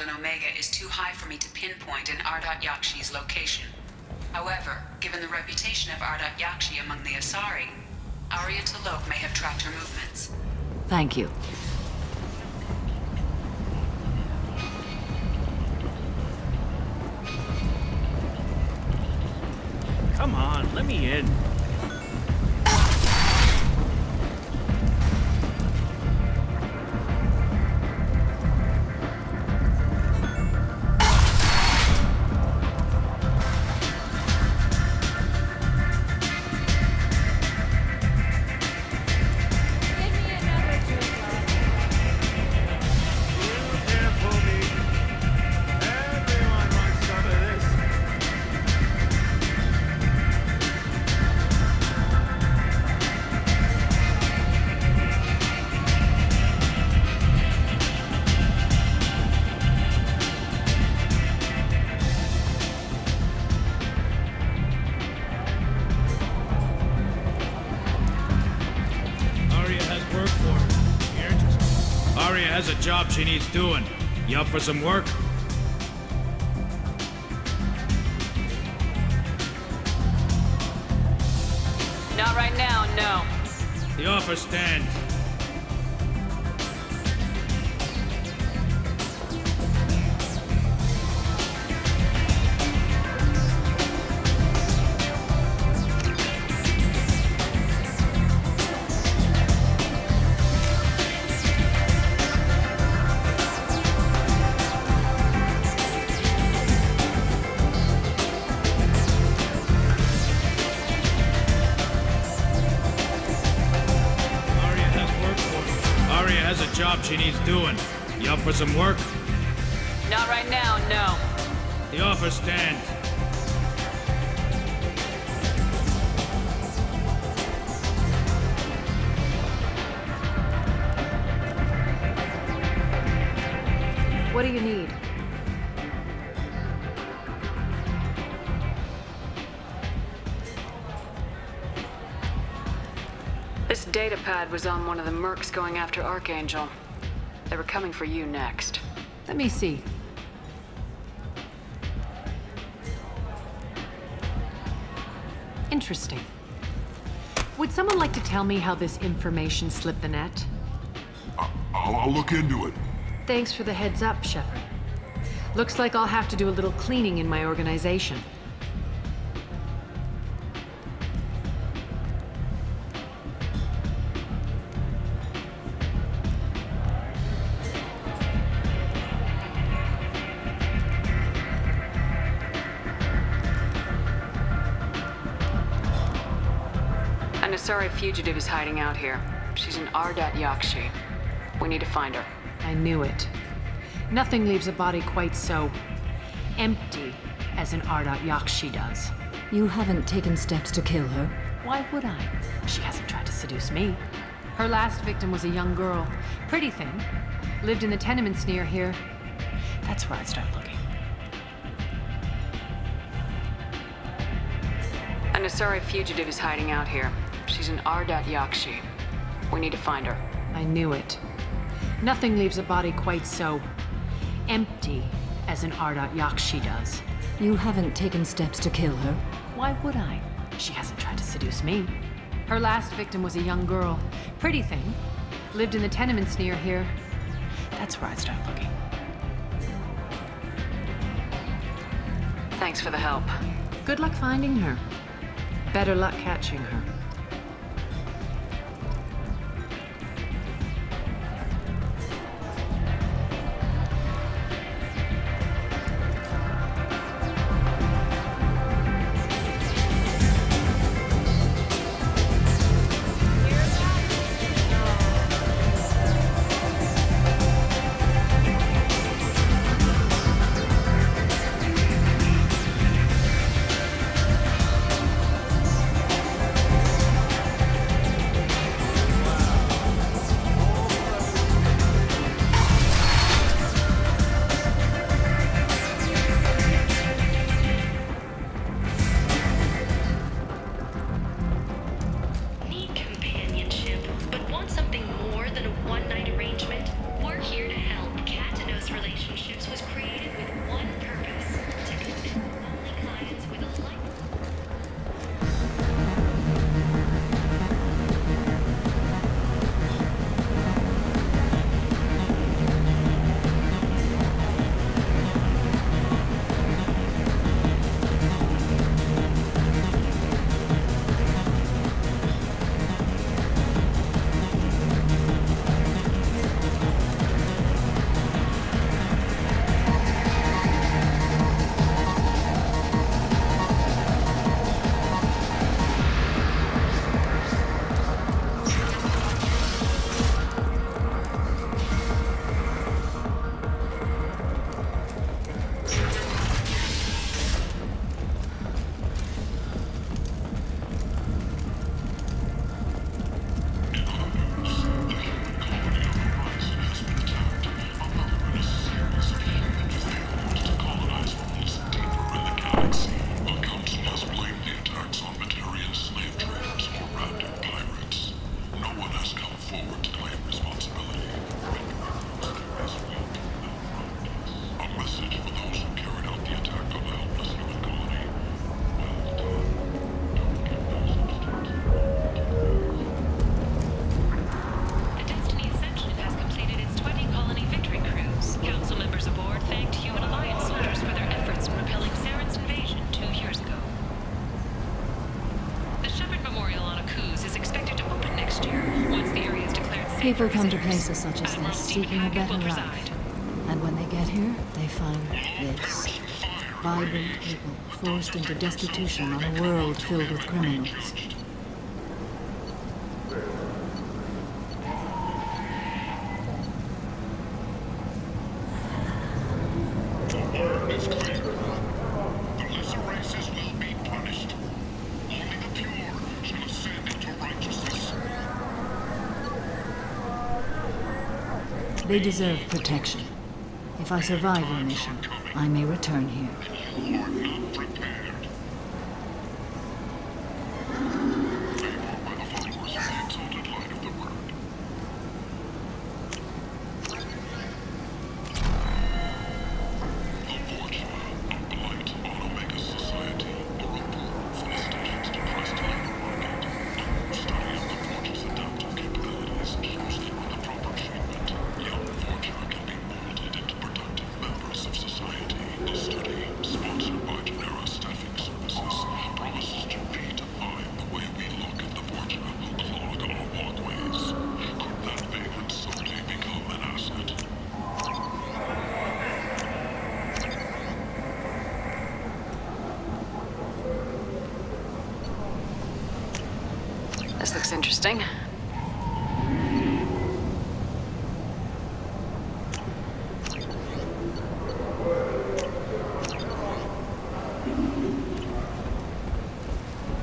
on Omega is too high for me to pinpoint an Ardat Yakshi's location. However, given the reputation of Ardat Yakshi among the Asari, Arya T'Loak may have tracked her movements. Thank you. Come on, let me in. Has a job she needs doing. You up for some work? Not right now, no. The offer stands. Job she needs doing. You up for some work? Not right now, no. The offer stands. What do you need? This data pad was on one of the mercs going after Archangel. They were coming for you next. Let me see. Interesting. Would someone like to tell me how this information slipped the net? I'll look into it. Thanks for the heads up, Shepard. Looks like I'll have to do a little cleaning in my organization. An Asari fugitive is hiding out here. She's an Ardat Yakshi. We need to find her. I knew it. Nothing leaves a body quite so empty as an Ardat Yakshi does. You haven't taken steps to kill her? Why would I? She hasn't tried to seduce me. Her last victim was a young girl. Pretty thing. Lived in the tenements near here. That's where I'd start looking. An Asari fugitive is hiding out here. She's an Ardat Yakshi. We need to find her. I knew it. Nothing leaves a body quite so empty as an Ardat Yakshi does. You haven't taken steps to kill her? Why would I? She hasn't tried to seduce me. Her last victim was a young girl. Pretty thing. Lived in the tenements near here. That's where I'd start looking. Thanks for the help. Good luck finding her. Better luck catching her. Something more than a one-night arrangement? We're here to help. Katanos relationship Intelligence was created with one purpose: to connect only clients with a light. People come to places such as this seeking a better life. And when they get here, they find this. Vibrant people forced into destitution on a world filled with criminals. The word is clear. The lesser races will be punished. Only the pure shall ascend into righteousness. They deserve protection. If I survive your mission, I may return here. You are not prepared. Favor by the followers of the exalted light of the word. The fortune of blight on Omega Society or approve the stations to Prestigious Market. Study of the Fortune's adaptive capabilities shows that with the proper treatment, young Fortuna can be molded into productive members of society. The study, sponsored by Genera Staffing Services, promises to redefine the way we look at the Fortuna who clog our walkways. Could that vagrant someday become an asset? This looks interesting.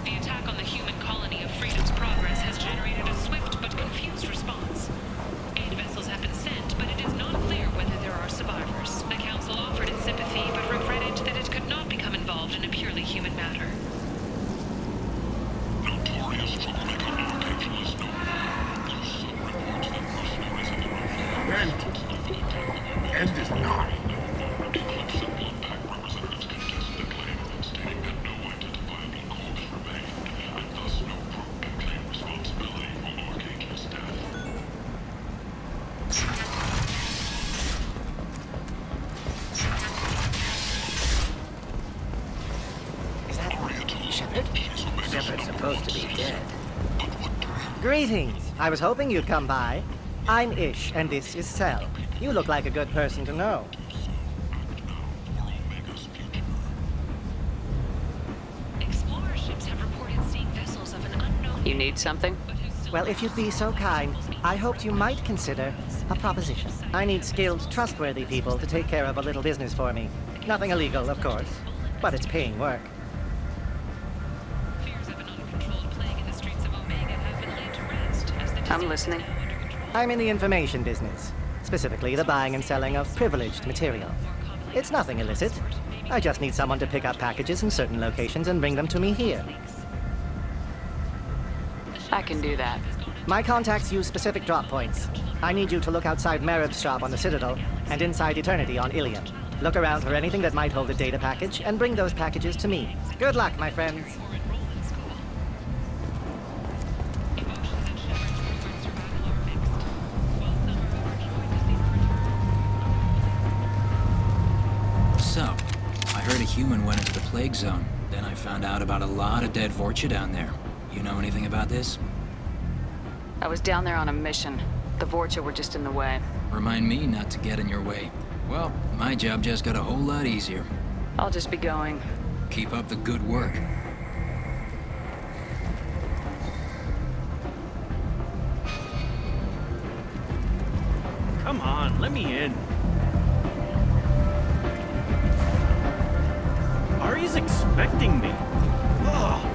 The attack on the human colony of Freedom's Progress has generated a swift but confused response. Aid vessels have been sent, but it is not clear whether there are survivors. The Council offered its sympathy, but regretted that it could not become involved in a purely human matter. Notorious troublemaker Archangel is no more. There's some reports that mercenaries have been involved. End is nigh. Eclipse and Bloodpack representatives contested a claim, stating that no identifiable corpse remained, and thus no group can claim responsibility for Archangel's death. Is that Oriental, Shepard? she's Omega's Shepard's supposed to be dead. But what do you Greetings. I was hoping you'd come by. I'm Ish, and this is Cell. You look like a good person to know. for Omega's future? Explorer ships have reported seeing vessels of an unknown... You need something? Well, if you'd be so kind, I hoped you might consider a proposition. I need skilled, trustworthy people to take care of a little business for me. Nothing illegal, of course, but it's paying work. Fears of an uncontrolled plague in the streets of Omega have been laid to rest as the I'm disease is listening. now under control. I'm in the information business, specifically the buying and selling of privileged material. It's nothing illicit. I just need someone to pick up packages in certain locations and bring them to me here. I can do that. My contacts use specific drop points. I need you to look outside Merib's shop on the Citadel and inside Eternity on Ilium. Look around for anything that might hold a data package and bring those packages to me. Good luck, my friends. So, I heard a human went into the plague zone. Then I found out about a lot of dead Vorcha down there. You know anything about this? I was down there on a mission. The Vorcha were just in the way. Remind me not to get in your way. Well, my job just got a whole lot easier. I'll just be going. Keep up the good work. Come on, let me in. Ari's expecting me. Ugh.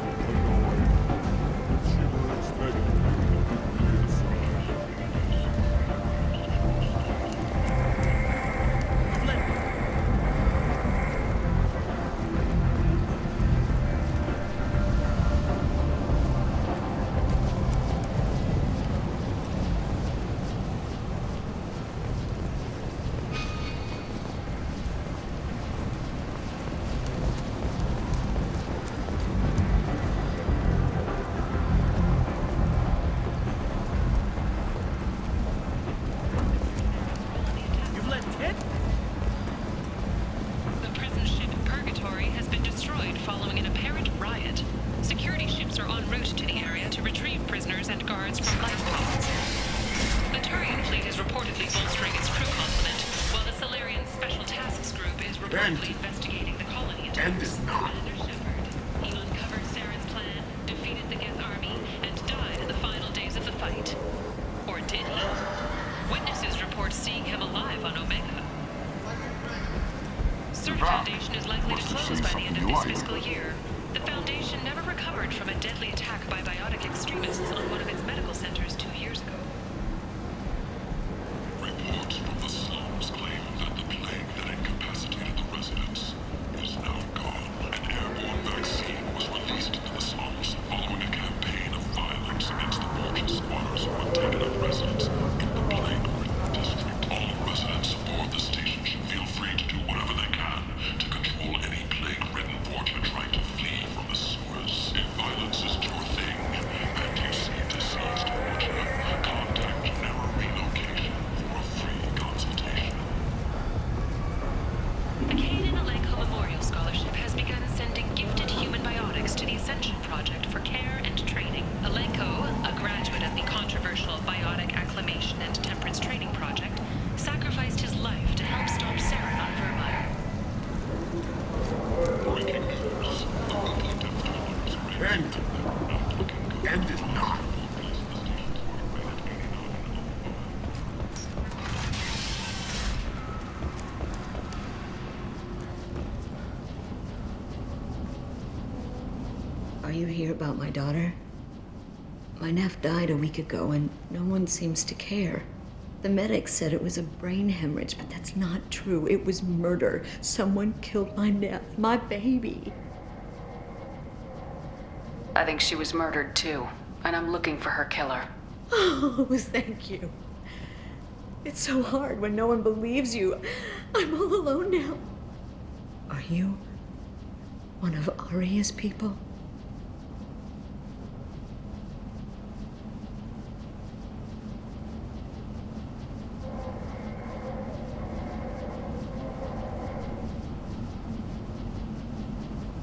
The prison ship Purgatory has been destroyed following an apparent riot. Security ships are en route to the area to retrieve prisoners and guards from life pods. The Turian fleet is reportedly bolstering its crew complement, while the Solarian Special Tasks Group is reportedly investigating the colony attacks. Commander Shepard, he uncovered Saren's plan, defeated the Geth army, and died in the final days of the fight. Or did he? Witnesses report seeing him alive on Omega. CERT Foundation is likely to close by the end of this fiscal year. The Foundation never recovered from a deadly attack by biotic extremists on one of its medical centers 2 years ago. Reports from the slums claim that the plague that incapacitated the residents is now gone. An airborne vaccine was released into the slums following a campaign of violence against the Vorcha squatters who had taken up residence in the plague-ridden district. All residents aboard the station should feel free to do whatever they can to control any plague-ridden Vorcha trying to flee from the sewers. If violence is your thing, and you see deceased Vorcha, contact Genera Relocation for a free consultation. The Kanan Alenko Memorial Scholarship has begun sending gifted human biotics to the Ascension Project for care and training. Alenko, a graduate of the controversial Biotic Acclimation and Temperance Training Project, sacrificed his life to help stop Saren on Vermire. Breaking news. The Vorcha Depth Tunnels are End it now. Are you here about my daughter? My nephew died a week ago and no one seems to care. The medics said it was a brain hemorrhage, but that's not true. It was murder. Someone killed my nephew, my baby. I think she was murdered too, and I'm looking for her killer. Oh, thank you. It's so hard when no one believes you. I'm all alone now. Are you one of Aria's people?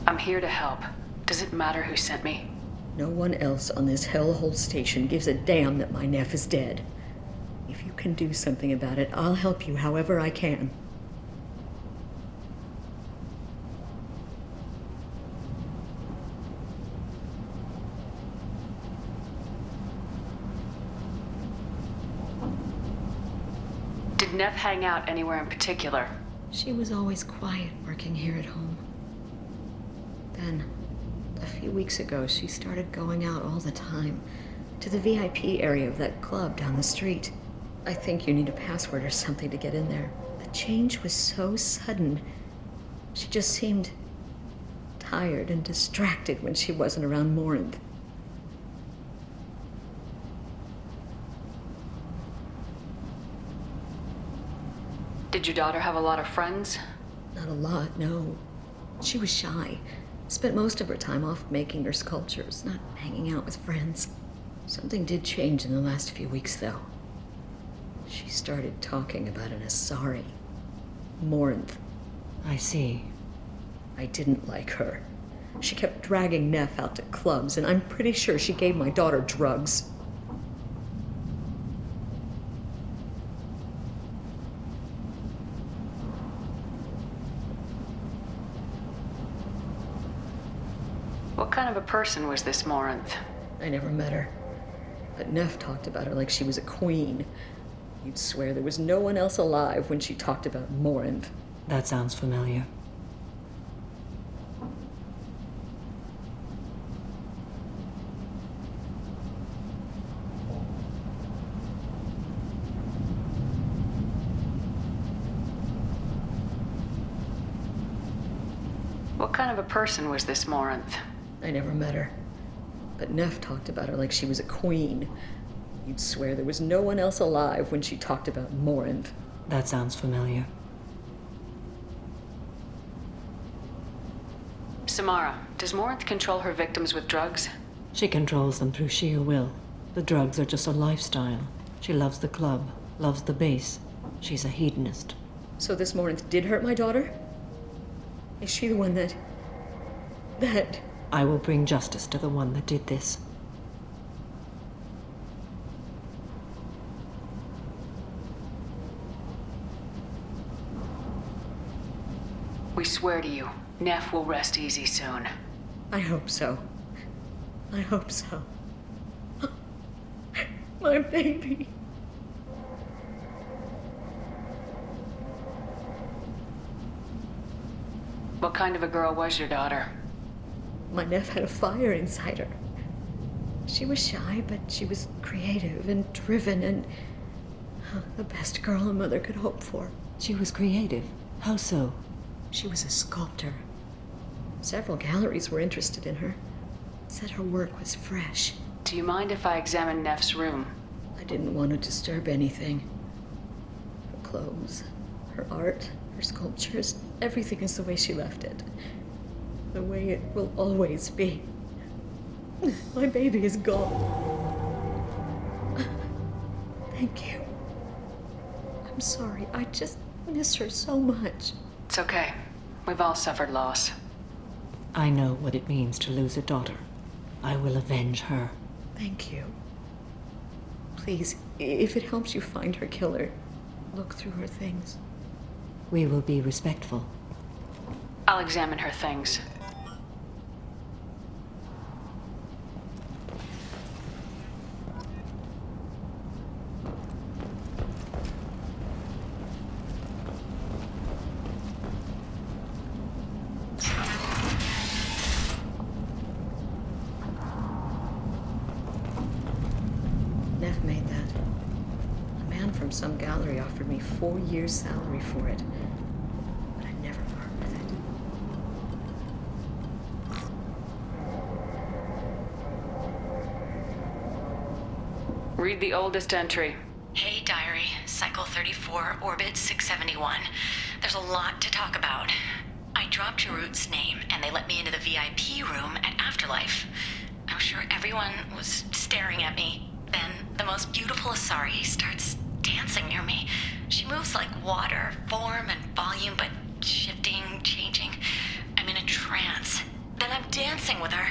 I'm here to help. Does it matter who sent me? No one else on this hellhole station gives a damn that my nephew is dead. If you can do something about it, I'll help you however I can. Did Neff hang out anywhere in particular? She was always quiet working here at home. Then, a few weeks ago, she started going out all the time to the VIP area of that club down the street. I think you need a password or something to get in there. The change was so sudden. She just seemed tired and distracted when she wasn't around Morinth. Did your daughter have a lot of friends? Not a lot, no. She was shy. Spent most of her time off making her sculptures, not hanging out with friends. Something did change in the last few weeks, though. She started talking about an Asari. Morinth. I see. I didn't like her. She kept dragging Neff out to clubs, and I'm pretty sure she gave my daughter drugs. What kind of a person was this Morinth? I never met her. But Neff talked about her like she was a queen. You'd swear there was no one else alive when she talked about Morinth. That sounds familiar. What kind of a person was this Morinth? I never met her. But Neff talked about her like she was a queen. You'd swear there was no one else alive when she talked about Morinth. That sounds familiar. Samara, does Morinth control her victims with drugs? She controls them through sheer will. The drugs are just a lifestyle. She loves the club, loves the base. She's a hedonist. So this Morinth did hurt my daughter? Is she the one that... I will bring justice to the one that did this. We swear to you, Neff will rest easy soon. I hope so. I hope so. My baby. What kind of a girl was your daughter? My Neff had a fire inside her. She was shy, but she was creative and driven and the best girl a mother could hope for. She was creative? How so? She was a sculptor. Several galleries were interested in her. Said her work was fresh. Do you mind if I examine Neff's room? I didn't want to disturb anything. Her clothes, her art, her sculptures, everything is the way she left it. The way it will always be. My baby is gone. Thank you. I'm sorry. I just miss her so much. It's okay. We've all suffered loss. I know what it means to lose a daughter. I will avenge her. Thank you. Please, if it helps you find her killer, look through her things. We will be respectful. I'll examine her things. Neff made that. A man from some gallery offered me 4 years' salary for it. But I never part with it. Read the oldest entry. Hey, Diary. Cycle 34, Orbit 671. There's a lot to talk about. I dropped Jarut's name, and they let me into the VIP room at Afterlife. I'm sure everyone was staring at me. Then the most beautiful Asari starts dancing near me. She moves like water, form and volume, but shifting, changing. I'm in a trance. Then I'm dancing with her.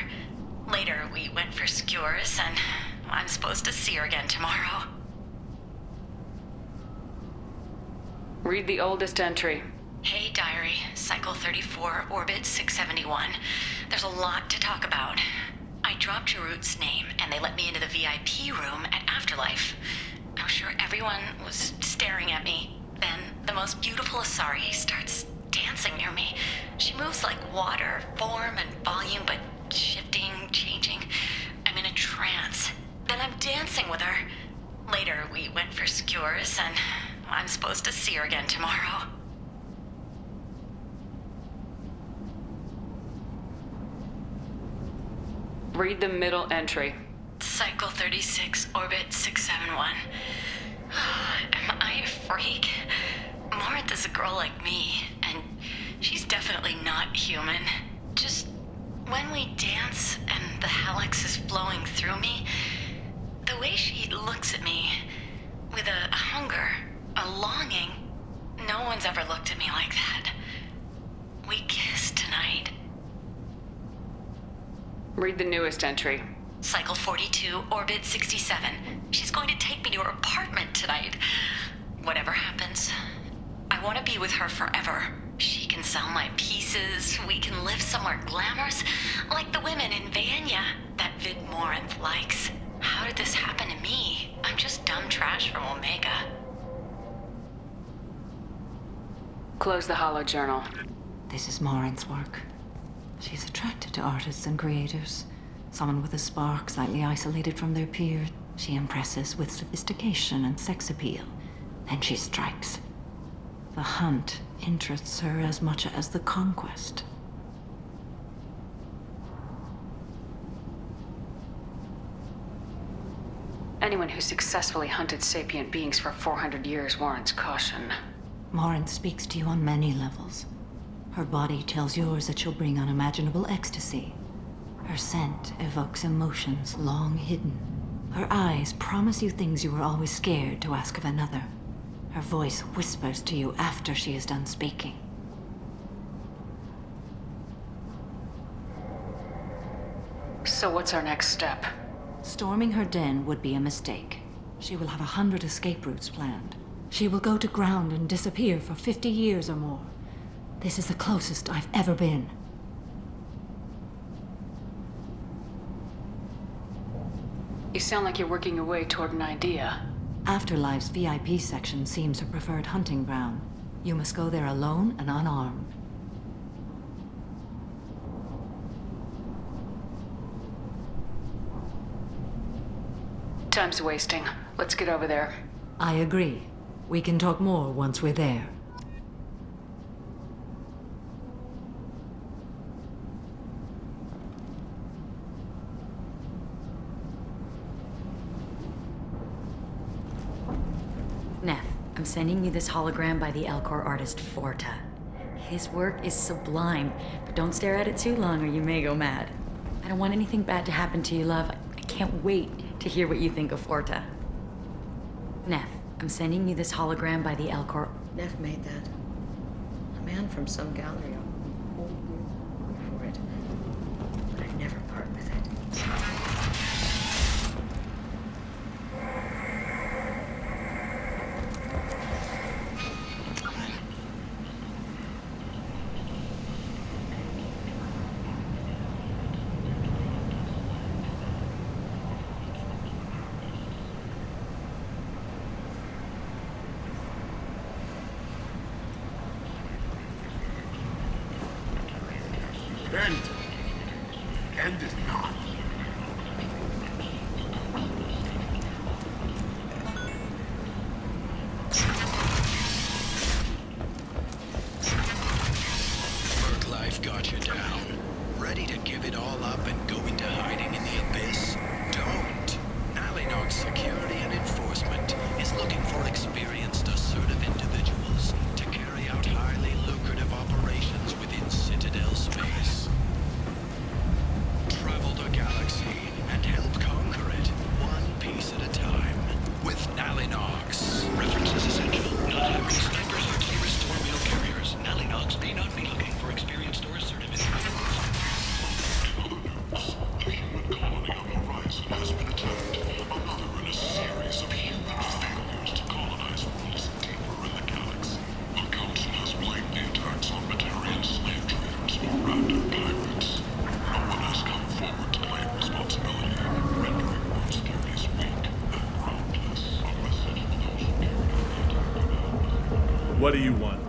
Later, we went for skewers, and I'm supposed to see her again tomorrow. Read the oldest entry. Hey, Diary. Cycle 34, Orbit 671. There's a lot to talk about. I dropped Jarut's name, and they let me into the VIP room at Afterlife. I'm sure everyone was staring at me. Then the most beautiful Asari starts dancing near me. She moves like water, form and volume, but shifting, changing. I'm in a trance. Then I'm dancing with her. Later, we went for skewers, and I'm supposed to see her again tomorrow. Read the middle entry. Cycle 36, Orbit 671. Am I a freak? Morinth Death is a girl like me, and she's definitely not human. Just when we dance and the Helix is flowing through me, the way she looks at me with a hunger, a longing, no one's ever looked at me like that. We kissed tonight. Read the newest entry. Cycle 42, Orbit 67. She's going to take me to her apartment tonight. Whatever happens, I want to be with her forever. She can sell my pieces. We can live somewhere glamorous, like the women in Vanya that Vid Morinth likes. How did this happen to me? I'm just dumb trash from Omega. Close the Hollow Journal. This is Morinth's work. She's attracted to artists and creators. Someone with a spark, slightly isolated from their peers. She impresses with sophistication and sex appeal. Then she strikes. The hunt interests her as much as the conquest. Anyone who successfully hunted sapient beings for 400 years warrants caution. Morinth speaks to you on many levels. Her body tells yours that she'll bring unimaginable ecstasy. Her scent evokes emotions long hidden. Her eyes promise you things you were always scared to ask of another. Her voice whispers to you after she is done speaking. So what's our next step? Storming her den would be a mistake. She will have 100 escape routes planned. She will go to ground and disappear for 50 years or more. This is the closest I've ever been. You sound like you're working your way toward an idea. Afterlife's VIP section seems her preferred hunting ground. You must go there alone and unarmed. Time's wasting. Let's get over there. I agree. We can talk more once we're there. Neff, I'm sending you this hologram by the Elcor artist Forta. His work is sublime, but don't stare at it too long or you may go mad. I don't want anything bad to happen to you, love. I can't wait to hear what you think of Forta. Neff, I'm sending you this hologram by the Elcor... Neff made that. A man from some gallery. For it. But I'd never part with it. End is not. Work life got you down. Ready to give it all up and go into hiding in the abyss? Don't. Nalinox Security and Enforcement is looking for experienced, assertive individuals to carry out highly lucrative operations within Citadel space. Travel the galaxy and help conquer it, one piece at a time, with Nalinox. Reference is essential. Not having snipers, artillerists, or mail carriers. Nalinox may not be looking for experienced or assertive individuals. The human colony of Horizon has been attacked. Another in a series of human failures to colonize worlds deeper in the galaxy. The Council has blamed the attacks on Batarian slave traders or random pirates. No one has come forward to claim responsibility, rendering world securities weak and groundless. A message for those who carry out. What do you want?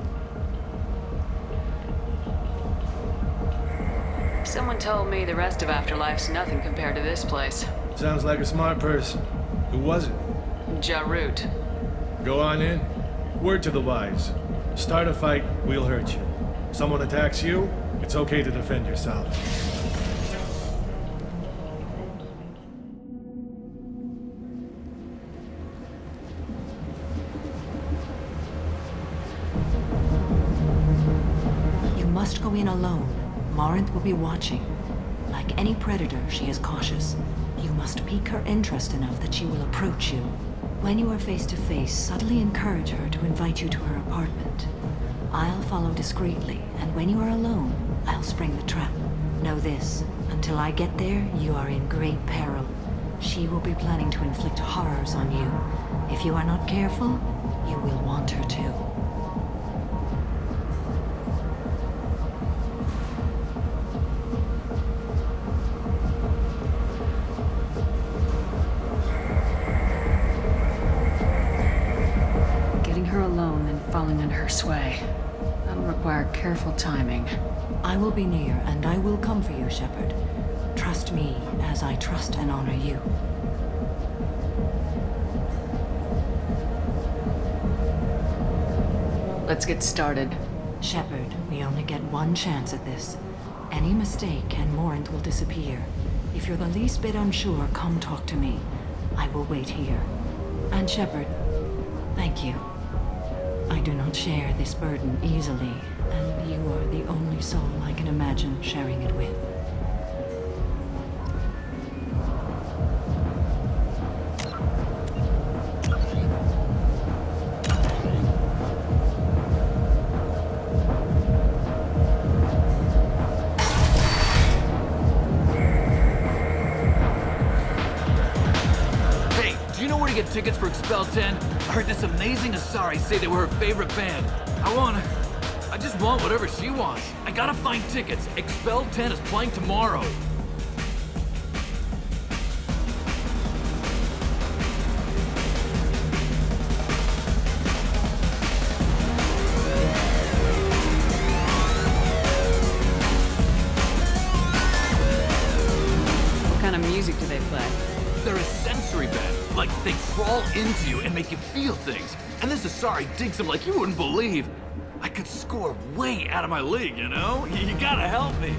Someone told me the rest of Afterlife's nothing compared to this place. Sounds like a smart person. Who was it? Jarut. Go on in. Word to the wise. Start a fight, we'll hurt you. Someone attacks you, it's okay to defend yourself. must go in alone. Morinth will be watching. Like any predator, she is cautious. You must pique her interest enough that she will approach you. When you are face to face, subtly encourage her to invite you to her apartment. I'll follow discreetly, and when you are alone, I'll spring the trap. Know this, until I get there, you are in great peril. She will be planning to inflict horrors on you. If you are not careful, you will want her to. Getting her alone, then falling under her sway. That'll require careful timing. I will be near, and I will come for you, Shepard. Trust me, as I trust and honor you. Let's get started. Shepard, we only get one chance at this. Any mistake and Morinth will disappear. If you're the least bit unsure, come talk to me. I will wait here. And Shepard, thank you. I do not share this burden easily, and you are the only soul I can imagine sharing it with. Get tickets for Expel 10. I heard this amazing Asari say they were her favorite band. I just want whatever she wants. I gotta find tickets. Expel 10 is playing tomorrow. What kind of music do they play? They're a sensory band. Like, they crawl into you and make you feel things. And this Asari digs them like you wouldn't believe. I could score way out of my league, you know? You gotta help me.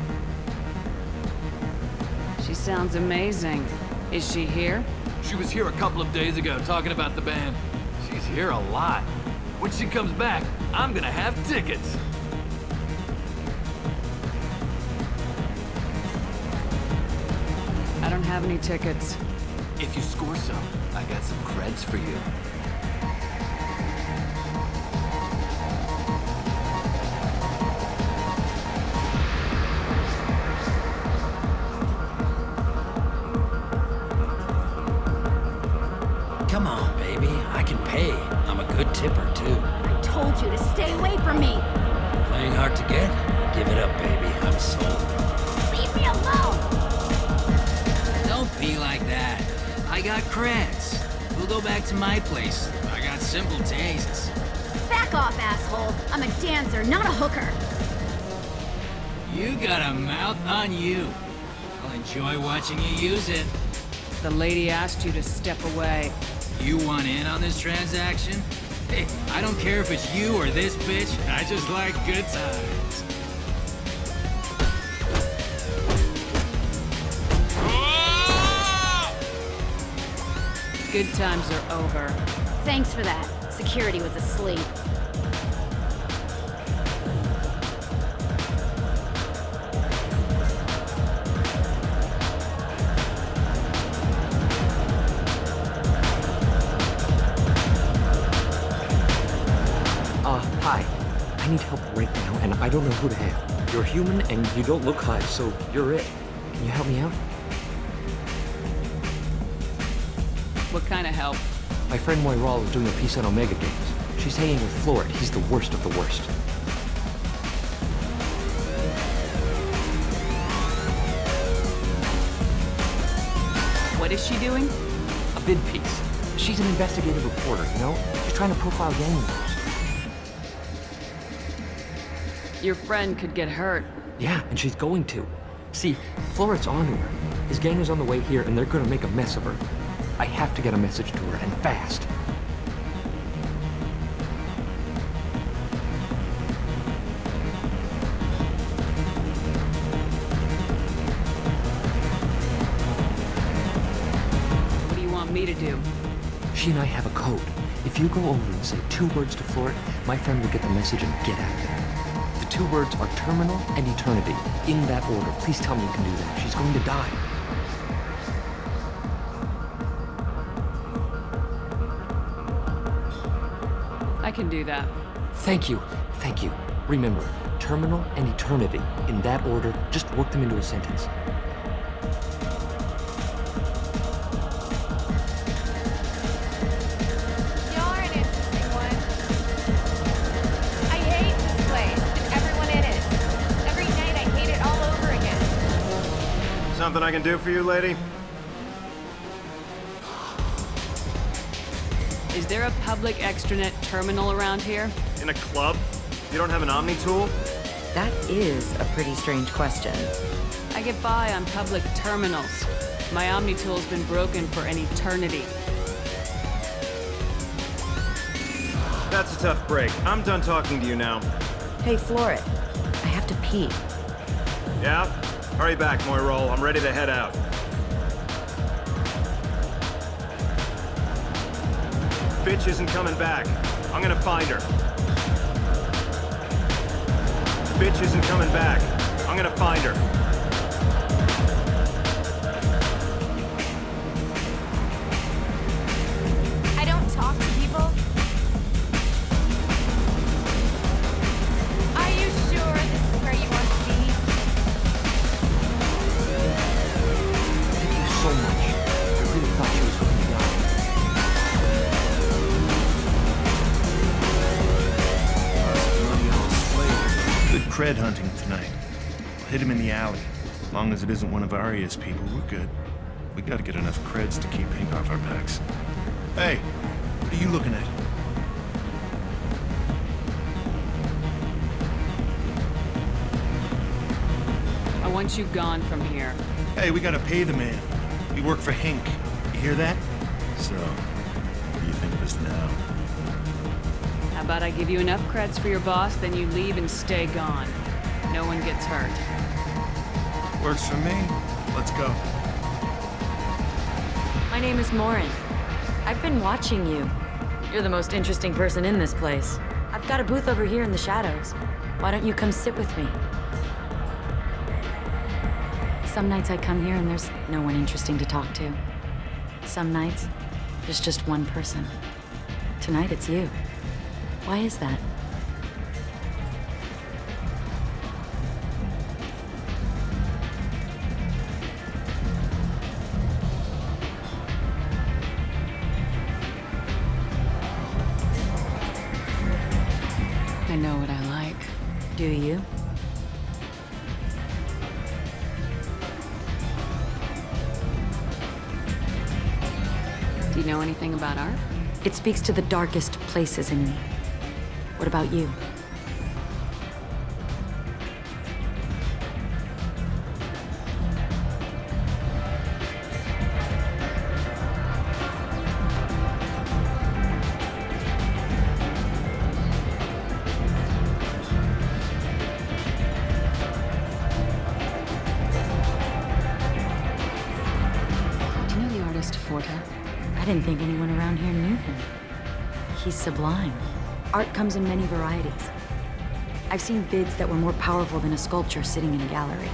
She sounds amazing. Is she here? She was here a couple of days ago talking about the band. She's here a lot. When she comes back, I'm gonna have tickets. I don't have any tickets. If you score some, I got some creds for you. Come on, baby. I can pay. I'm a good tipper, too. I told you to stay away from me. Playing hard to get? Give it up, baby. I'm sold. Leave me alone! Don't be like that. I got creds. We'll go back to my place. I got simple tastes. Back off, asshole. I'm a dancer, not a hooker. You got a mouth on you. I'll enjoy watching you use it. The lady asked you to step away. You want in on this transaction? Hey, I don't care if it's you or this bitch. I just like good times. Good times are over. Thanks for that. Security was asleep. Hi. I need help right now, and I don't know who to have. You're human, and you don't look high, so you're it. Can you help me out? What kind of help? My friend Moiral is doing a piece on Omega Games. She's hanging with Florid. He's the worst of the worst. What is she doing? A vid piece. She's an investigative reporter, you know? She's trying to profile gang members. Your friend could get hurt. Yeah, and she's going to. See, Florid's onto her. His gang is on the way here, and they're gonna make a mess of her. I have to get a message to her, and fast. What do you want me to do? She and I have a code. If you go over and say 2 words to Florid, my friend will get the message and get out of there. The two words are terminal and eternity. In that order. Please tell me you can do that. She's going to die. I can do that. Thank you. Thank you. Remember, terminal and eternity. In that order, just work them into a sentence. You're an interesting one. I hate this place and everyone in it. Every night I hate it all over again. Something I can do for you, lady? Is there a public extranet terminal around here? In a club? You don't have an Omni tool? That is a pretty strange question. I get by on public terminals. My Omni tool's been broken for an eternity. That's a tough break. I'm done talking to you now. Hey, Floret. I have to pee. Yeah? Hurry back, Moirol. I'm ready to head out. Bitch isn't coming back. I'm gonna find her. Bitch isn't coming back. I'm gonna find her. I don't talk to people. Are you sure this is where you want to be? Thank you so much. I really thought she was going to die. Good cred hunting tonight. We'll hit him in the alley. As long as it isn't one of Arya's people, we're good. We gotta get enough creds to keep ink off our backs. Hey, what are you looking at? I want you gone from here. Hey, we gotta pay the man. We work for Hink. You hear that? So, what do you think of us now? How about I give you enough creds for your boss, then you leave and stay gone. No one gets hurt. Works for me. Let's go. My name is Morin. I've been watching you. You're the most interesting person in this place. I've got a booth over here in the shadows. Why don't you come sit with me? Some nights I come here and there's no one interesting to talk to. Some nights, there's just one person. Tonight it's you. Why is that? I know what I like. Do you? Do you know anything about art? It speaks to the darkest places in me. What about you? Do you know the artist Forta? I didn't think anyone around here knew him. He's sublime. Art comes in many varieties. I've seen vids that were more powerful than a sculpture sitting in a gallery.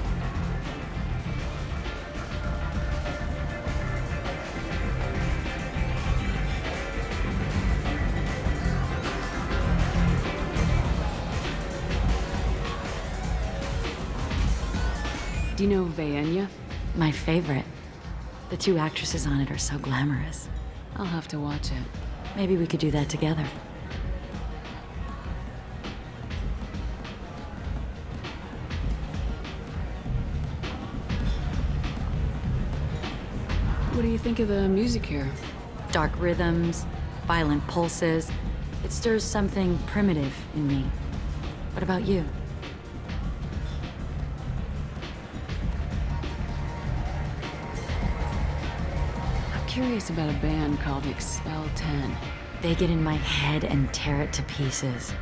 Do you know Vaenya? My favorite. The two actresses on it are so glamorous. I'll have to watch it. Maybe we could do that together. What do you think of the music here? Dark rhythms, violent pulses. It stirs something primitive in me. What about you? I'm curious about a band called Expel 10. They get in my head and tear it to pieces.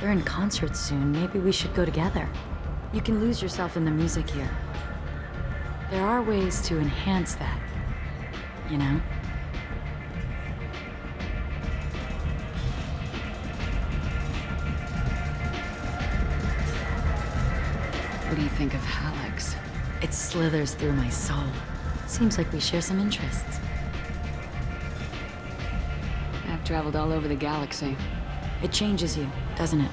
They're in concert soon. Maybe we should go together. You can lose yourself in the music here. There are ways to enhance that, you know? do you think of Hallex? It slithers through my soul. Seems like we share some interests. I've traveled all over the galaxy. It changes you, doesn't it?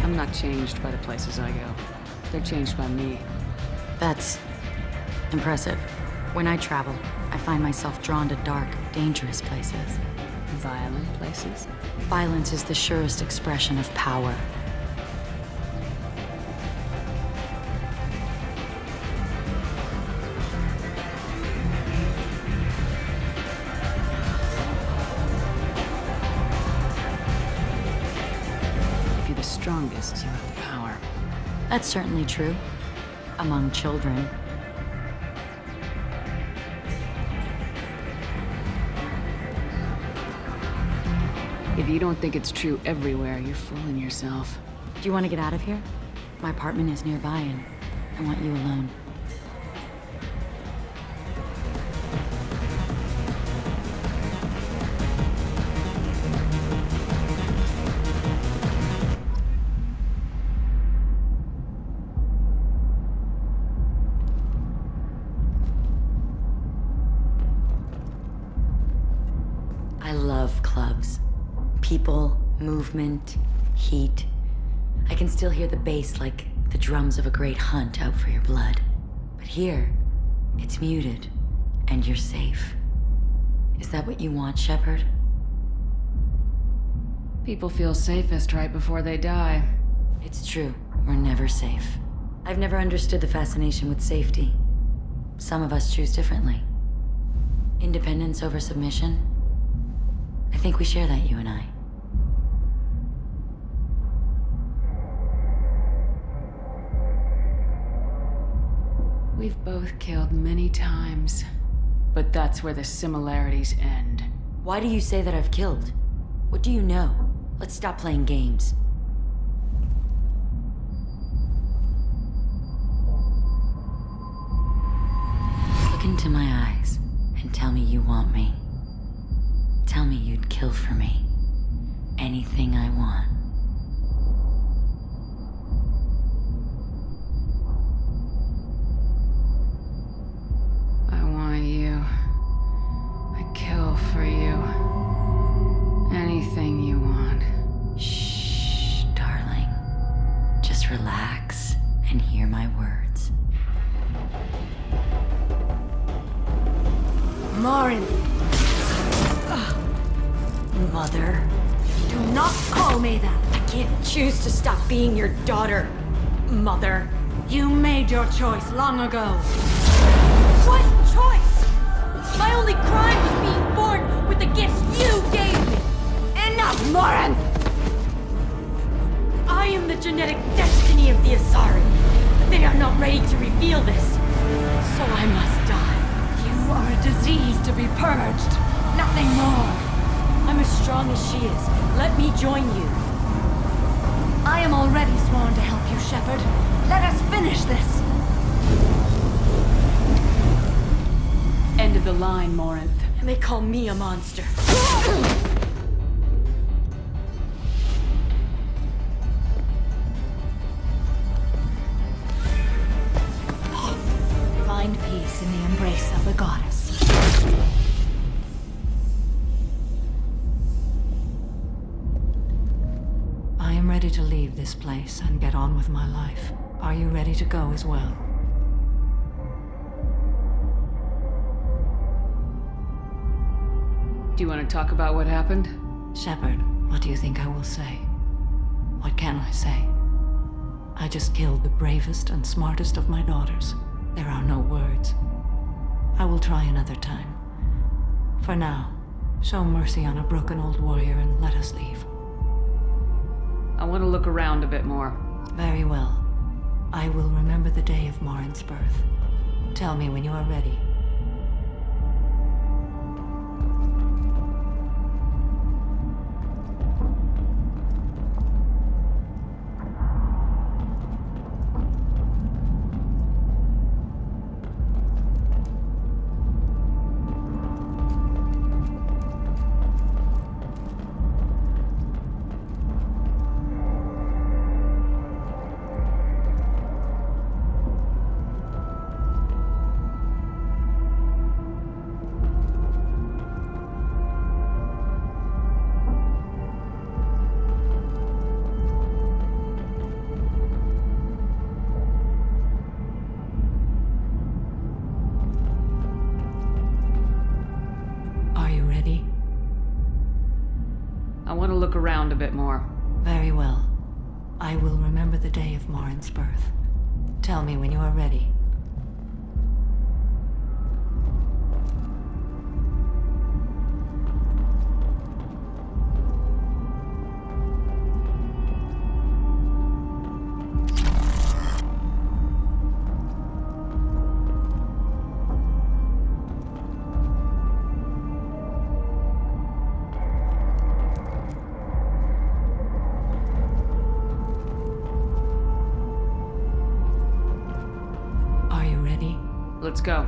I'm not changed by the places I go. They're changed by me. That's impressive. When I travel, I find myself drawn to dark, dangerous places. Violent places? Violence is the surest expression of power. If you're the strongest, you have the power. That's certainly true. Among children. If you don't think it's true everywhere, you're fooling yourself. Do you want to get out of here? My apartment is nearby and I want you alone. I love clubs. People, movement, heat. I can still hear the bass like the drums of a great hunt out for your blood. But here, it's muted, and you're safe. Is that what you want, Shepard? People feel safest right before they die. It's true. We're never safe. I've never understood the fascination with safety. Some of us choose differently. Independence over submission? I think we share that, you and I. We've both killed many times, but that's where the similarities end. Why do you say that I've killed? What do you know? Let's stop playing games. Look into my eyes and tell me you want me. Tell me you'd kill for me. Anything I want. I want you. I kill for you. Anything you want. Shh, darling. Just relax and hear my words. Morin! Mother. Do not call me that! I can't choose to stop being your daughter, Mother. You made your choice long ago. What choice? My only crime was being born with the gifts you gave me! Enough, Morin! I am the genetic destiny of the Asari, but they are not ready to reveal this. So I must die. You are a disease to be purged, nothing more. I'm as strong as she is. Let me join you. I am already sworn to help you, Shepard. Let us finish this. End of the line, Morinth. And they call me a monster. Find peace in the embrace of the goddess. I am ready to leave this place and get on with my life. Are you ready to go as well? Do you want to talk about what happened? Shepard, what do you think I will say? What can I say? I just killed the bravest and smartest of my daughters. There are no words. I will try another time. For now, Show mercy on a broken old warrior and let us leave. I want to look around a bit more. Very well. I will remember the day of Marin's birth. Tell me when you are ready. Look around a bit more. Very well. I will remember the day of Marin's birth. Tell me when you are ready. Let's go.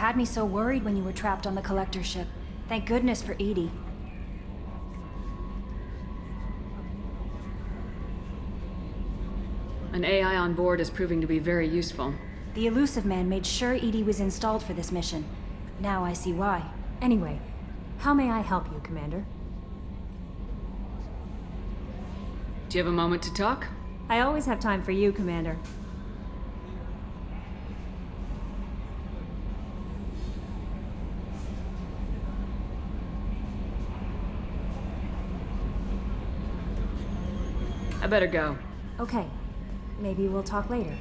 had me so worried when you were trapped on the collector ship. Thank goodness for Edie. An AI on board is proving to be very useful. The Elusive Man made sure Edie was installed for this mission. Now I see why. Anyway, how may I help you, Commander? Do you have a moment to talk? I always have time for you, Commander. I better go. Okay. Maybe we'll talk later.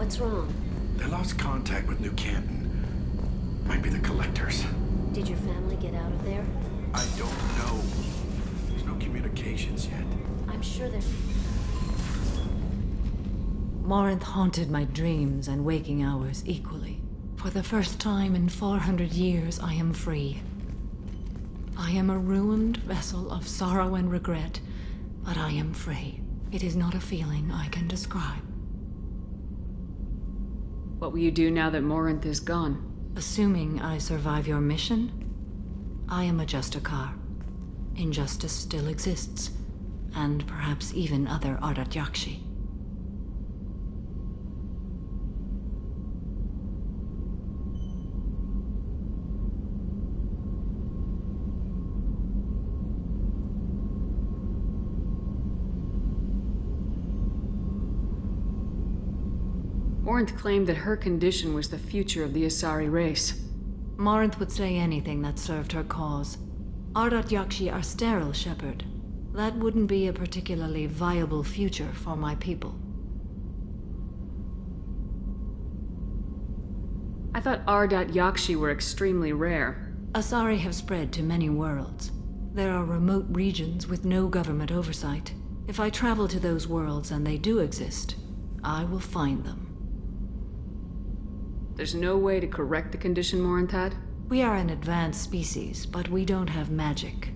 What's wrong? They lost contact with New Canton. Might be the collectors. Did your family get out of there? I don't know. There's no communications yet. I'm sure they're... Morinth haunted my dreams and waking hours equally. For the first time in 400 years, I am free. I am a ruined vessel of sorrow and regret, but I am free. It is not a feeling I can describe. What will you do now that Morinth is gone? Assuming I survive your mission, I am a Justicar. Injustice still exists, and perhaps even other Ardat Yakshi. Morinth claimed that her condition was the future of the Asari race. Morinth would say anything that served her cause. Ardat Yakshi are sterile, Shepard. That wouldn't be a particularly viable future for my people. I thought Ardat Yakshi were extremely rare. Asari have spread to many worlds. There are remote regions with no government oversight. If I travel to those worlds and they do exist, I will find them. There's no way to correct the condition Morinth had? We are an advanced species, but we don't have magic.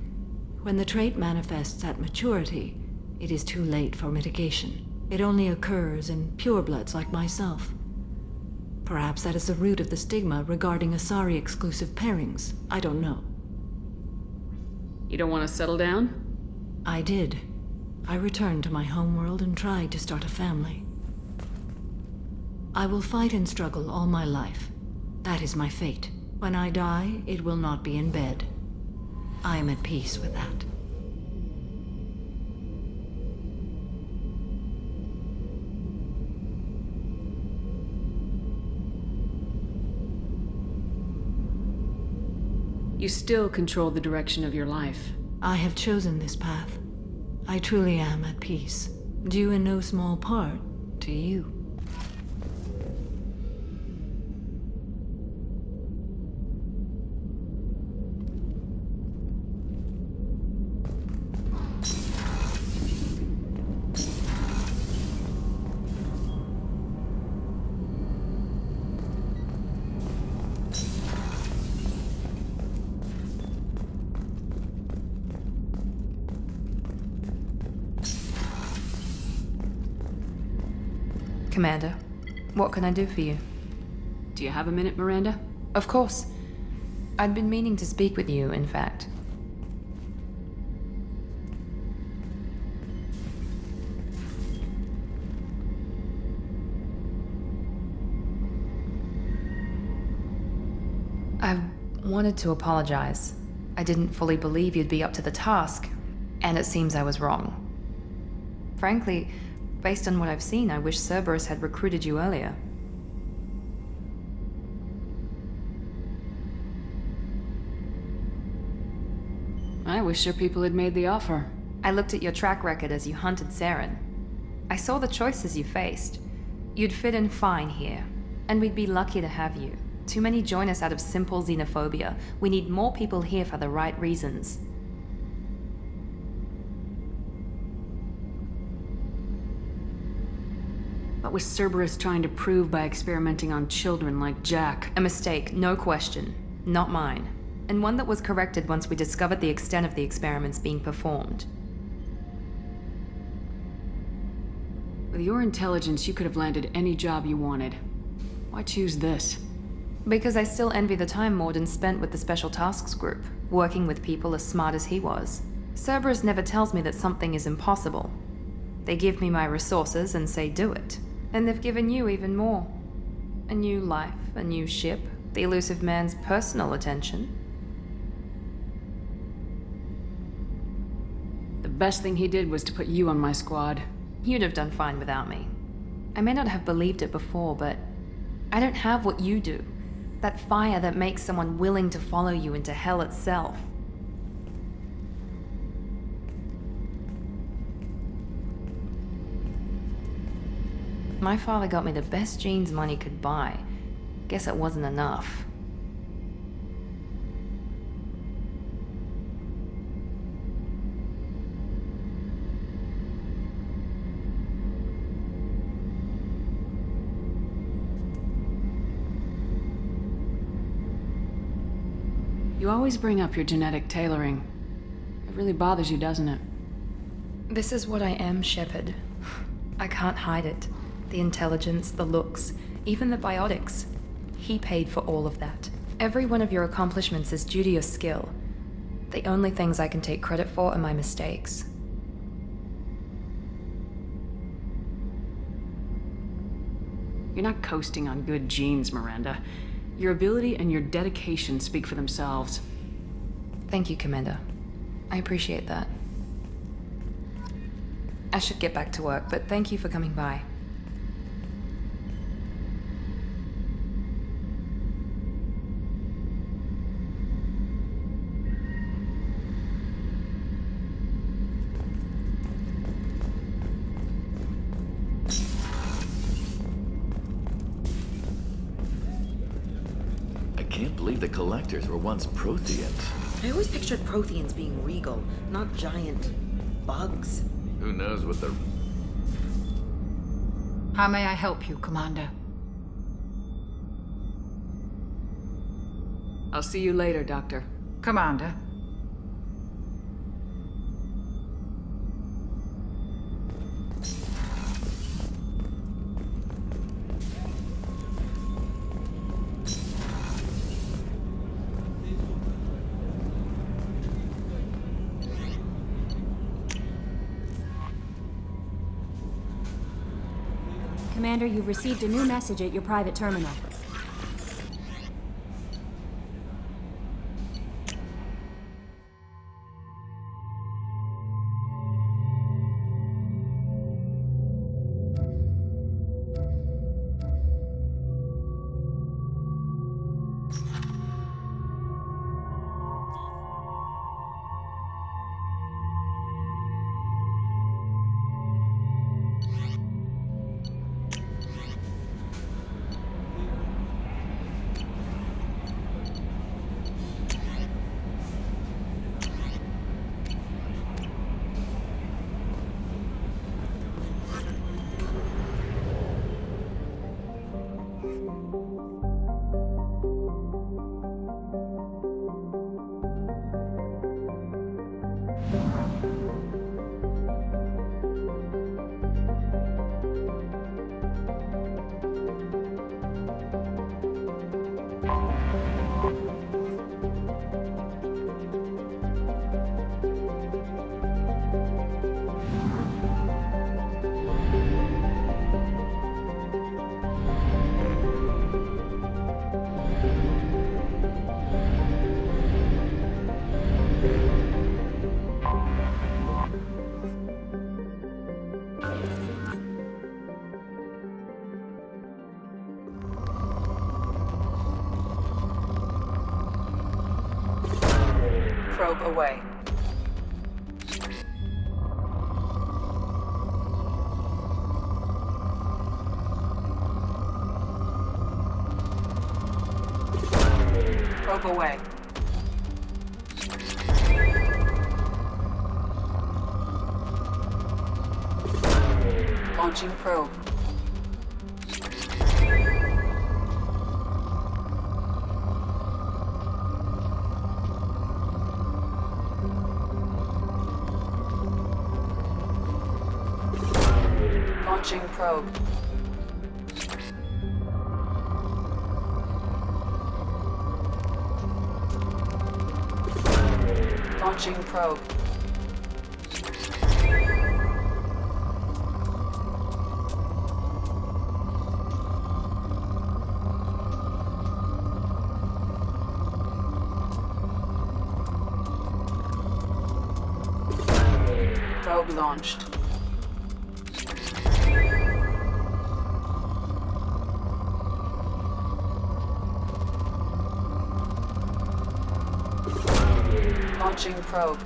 When the trait manifests at maturity, it is too late for mitigation. It only occurs in purebloods like myself. Perhaps that is the root of the stigma regarding Asari-exclusive pairings. I don't know. You don't want to settle down? I did. I returned to my homeworld and tried to start a family. I will fight and struggle all my life. That is my fate. When I die, it will not be in bed. I am at peace with that. You still control the direction of your life. I have chosen this path. I truly am at peace, due in no small part to you. Commander, what can I do for you? Do you have a minute, Miranda? Of course. I'd been meaning to speak with you, in fact. I wanted to apologize. I didn't fully believe you'd be up to the task, and it seems I was wrong. Frankly, based on what I've seen, I wish Cerberus had recruited you earlier. I wish your people had made the offer. I looked at your track record as you hunted Saren. I saw the choices you faced. You'd fit in fine here, and we'd be lucky to have you. Too many join us out of simple xenophobia. We need more people here for the right reasons. What was Cerberus trying to prove by experimenting on children like Jack? A mistake, no question. Not mine. And one that was corrected once we discovered the extent of the experiments being performed. With your intelligence, you could have landed any job you wanted. Why choose this? Because I still envy the time Mordin spent with the Special Tasks Group, working with people as smart as he was. Cerberus never tells me that something is impossible. They give me my resources and say do it. And they've given you even more. A new life, a new ship, the elusive man's personal attention. The best thing he did was to put you on my squad. You'd have done fine without me. I may not have believed it before, but I don't have what you do. That fire that makes someone willing to follow you into hell itself. My father got me the best jeans money could buy. Guess it wasn't enough. You always bring up your genetic tailoring. It really bothers you, doesn't it? This is what I am, Shepard. I can't hide it. The intelligence, the looks, even the biotics. He paid for all of that. Every one of your accomplishments is due to your skill. The only things I can take credit for are my mistakes. You're not coasting on good genes, Miranda. Your ability and your dedication speak for themselves. Thank you, Commander. I appreciate that. I should get back to work, but thank you for coming by. the Collectors were once Protheans. I always pictured Protheans being regal, not giant bugs. Who knows what the... How may I help you, Commander? I'll see you later, Doctor. Commander. Commander, you've received a new message at your private terminal. Probe away. Probe away. Launching probe. Launching probe. Launching probe. Probe launched. Launching probe.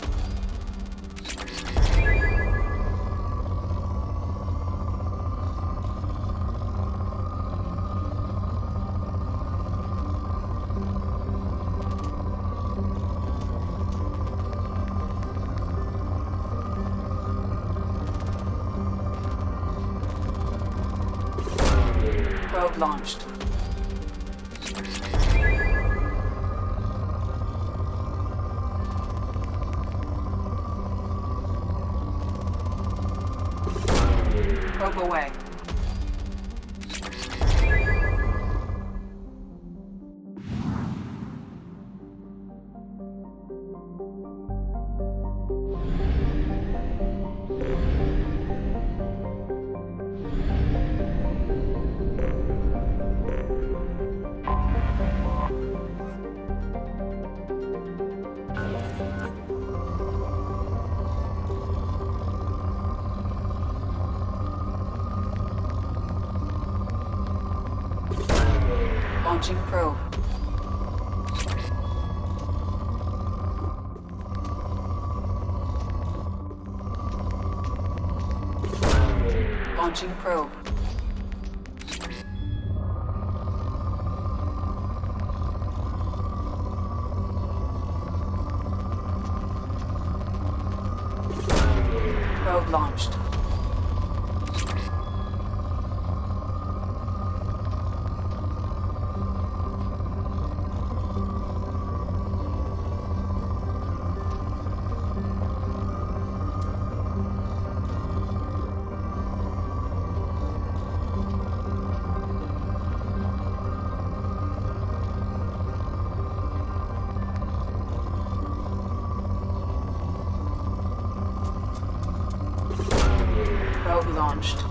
Probe launched. Probe away. Launching probe. Launching probe. Probe launched. Probe launched.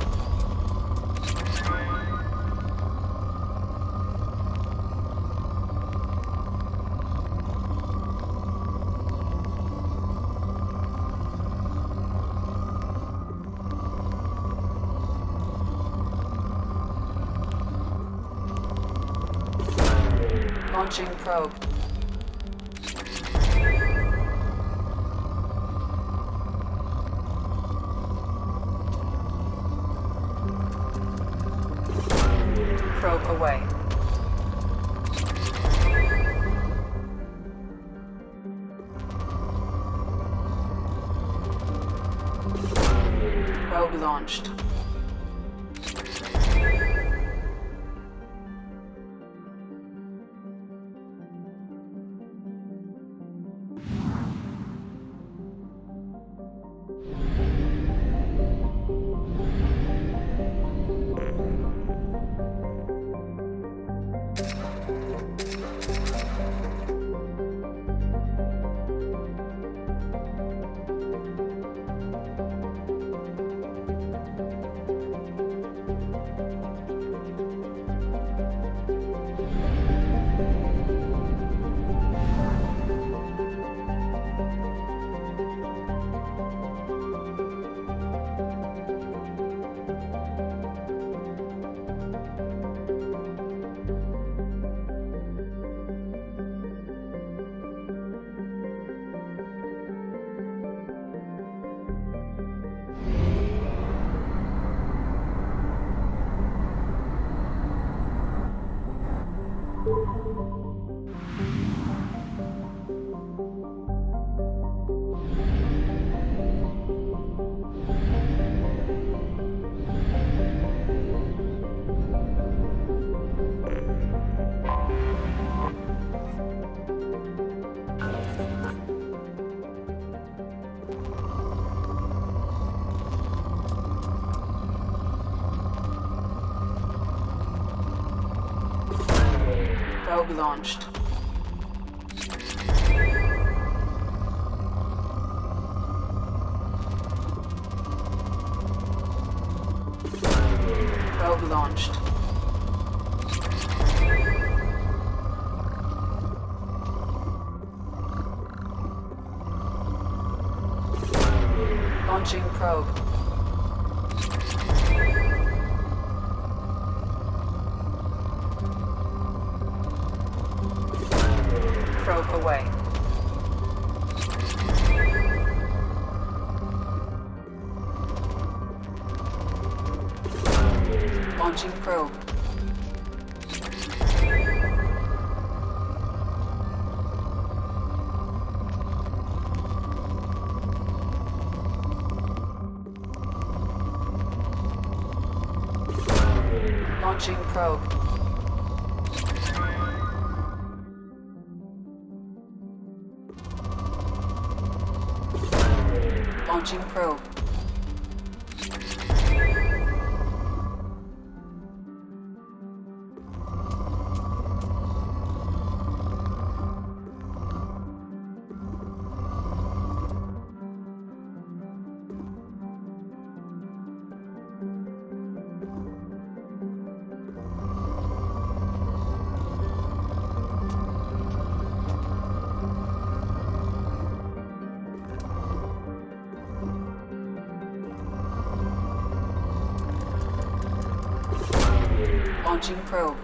Launching probe. Probe away. Probe launched. Probe launched. Probe launched. Launching probe. Probe away. Launching probe. Launching probe. Launching probe. Launching probe.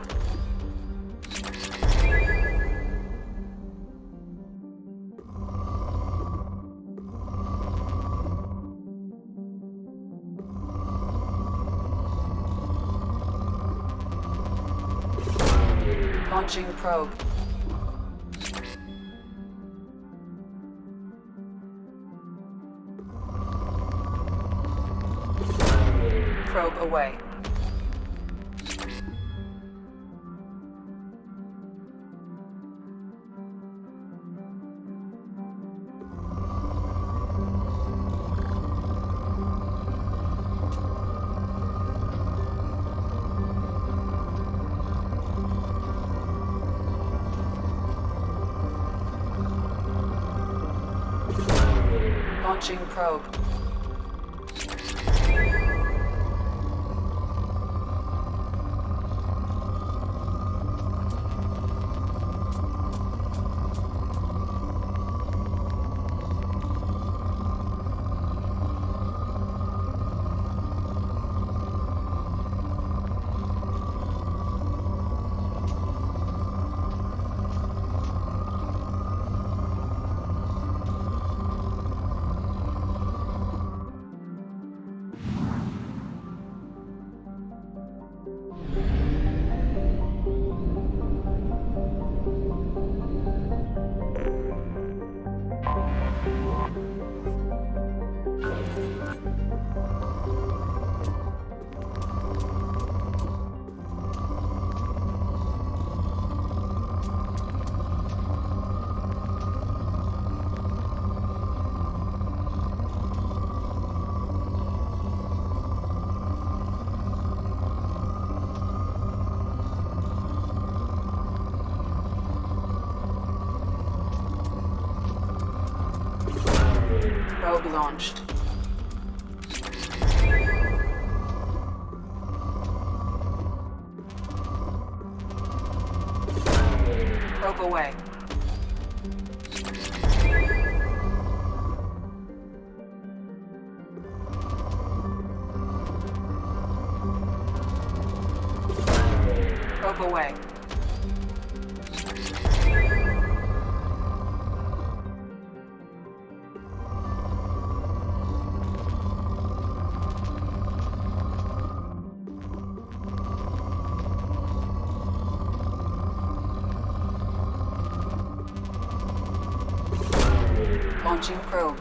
Launching probe. Probe away. Launching probe. Probe launched. Probe away. Probe away. Launching probe.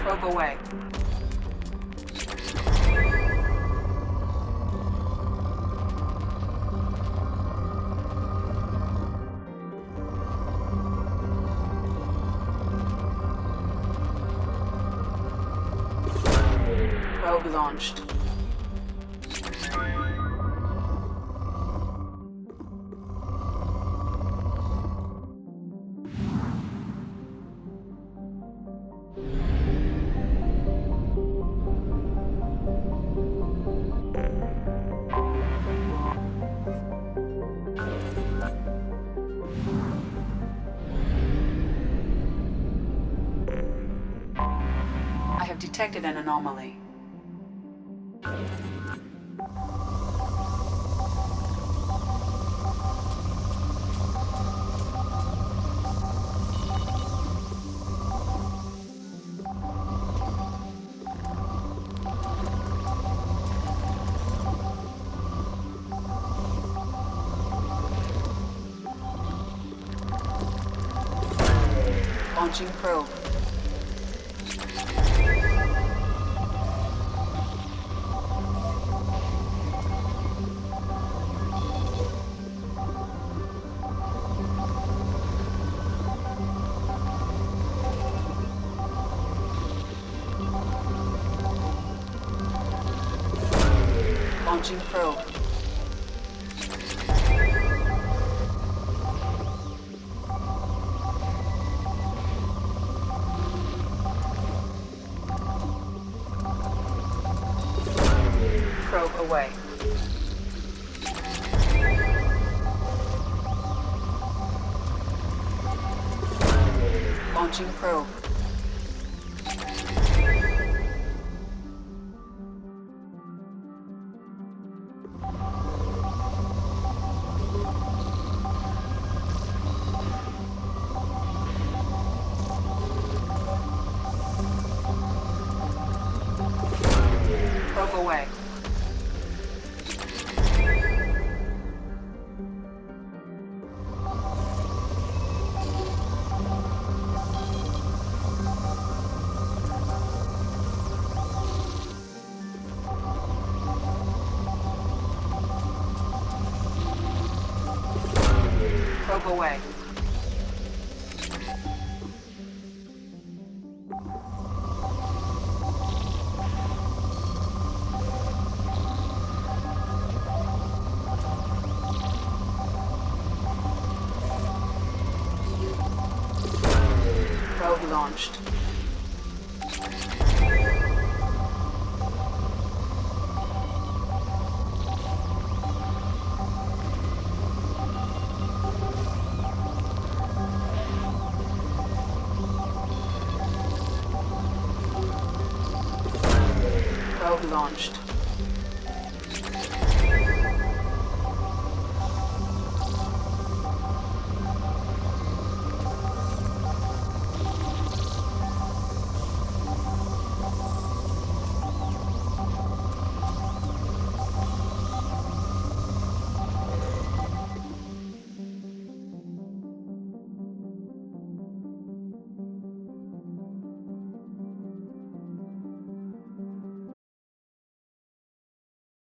Probe away. Probe launched. I have detected an anomaly. Launching probe. Launching probe. Probe away. Launching probe. Probe away. Probe launched. Probe launched.